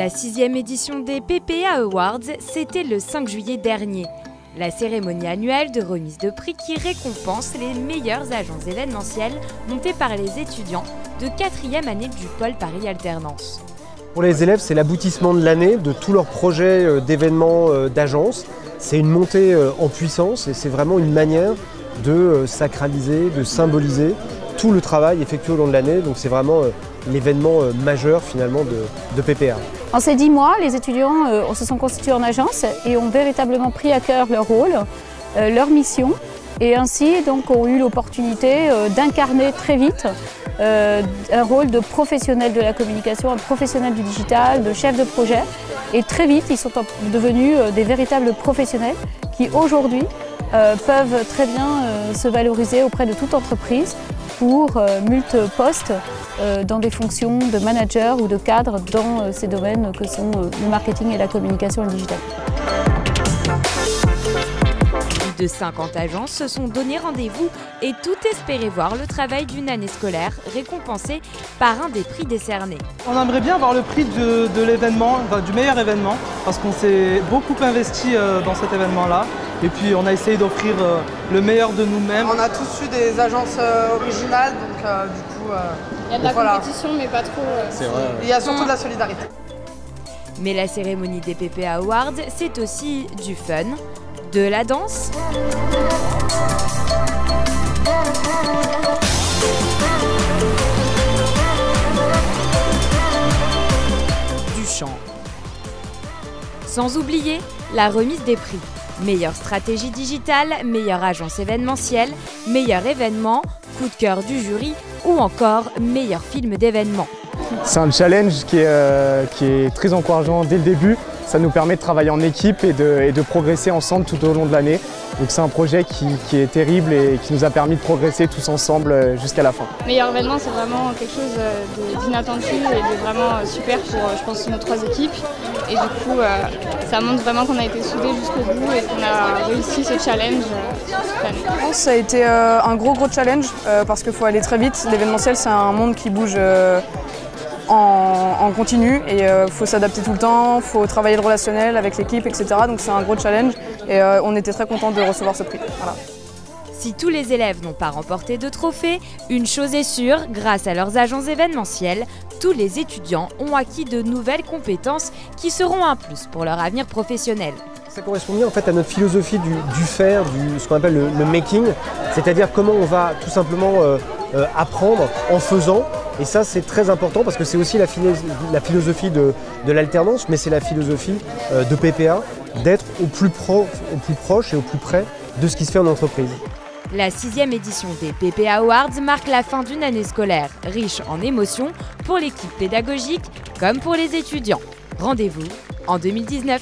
La 6e édition des PPA Awards, c'était le 5 juillet dernier. La cérémonie annuelle de remise de prix qui récompense les meilleures agences événementielles montées par les étudiants de 4e année du pôle Paris Alternance. Pour les élèves, c'est l'aboutissement de l'année, de tous leurs projets d'événements d'agence. C'est une montée en puissance et c'est vraiment une manière de sacraliser, de symboliser tout le travail effectué au long de l'année. Donc c'est vraiment l'événement majeur finalement de PPA. En ces 10 mois, les étudiants se sont constitués en agence et ont véritablement pris à cœur leur rôle, leur mission, et ainsi donc ont eu l'opportunité d'incarner très vite un rôle de professionnel de la communication, un professionnel du digital, de chef de projet. Et très vite, ils sont devenus des véritables professionnels qui aujourd'hui peuvent très bien se valoriser auprès de toute entreprise pour multiples postes dans des fonctions de manager ou de cadre dans ces domaines que sont le marketing et la communication et le digital. Plus de 50 agences se sont donné rendez-vous et tout espérait voir le travail d'une année scolaire récompensé par un des prix décernés. On aimerait bien avoir le prix de l'événement, enfin, du meilleur événement, parce qu'on s'est beaucoup investi dans cet événement-là. Et puis on a essayé d'offrir le meilleur de nous-mêmes. On a tous eu des agences originales, donc du coup... il y a de la compétition, mais pas trop. C'est vrai. Il y a surtout de la solidarité. Mais la cérémonie des PPA Awards, c'est aussi du fun, de la danse, du chant. Sans oublier la remise des prix. Meilleure stratégie digitale, meilleure agence événementielle, meilleur événement, coup de cœur du jury ou encore meilleur film d'événement. C'est un challenge qui est très encourageant dès le début. Ça nous permet de travailler en équipe et de progresser ensemble tout au long de l'année. Donc c'est un projet qui est terrible et qui nous a permis de progresser tous ensemble jusqu'à la fin. Meilleur événement, c'est vraiment quelque chose d'inattendu et de vraiment super pour, je pense, nos 3 équipes. Et du coup, ça montre vraiment qu'on a été soudés jusqu'au bout et qu'on a réussi ce challenge cette année. Je pense que ça a été un gros challenge parce qu'il faut aller très vite. L'événementiel, c'est un monde qui bouge en continu et il faut s'adapter tout le temps, il faut travailler le relationnel avec l'équipe, etc. Donc c'est un gros challenge et on était très contents de recevoir ce prix. Voilà. Si tous les élèves n'ont pas remporté de trophée, une chose est sûre, grâce à leurs agences événementielles, tous les étudiants ont acquis de nouvelles compétences qui seront un plus pour leur avenir professionnel. Ça correspond bien en fait à notre philosophie du faire, ce qu'on appelle le making, c'est-à-dire comment on va tout simplement apprendre en faisant. Et ça c'est très important parce que c'est aussi la philosophie de l'alternance, mais c'est la philosophie de PPA, d'être au plus proche et au plus près de ce qui se fait en entreprise. La 6e édition des PPA Awards marque la fin d'une année scolaire riche en émotions pour l'équipe pédagogique comme pour les étudiants. Rendez-vous en 2019.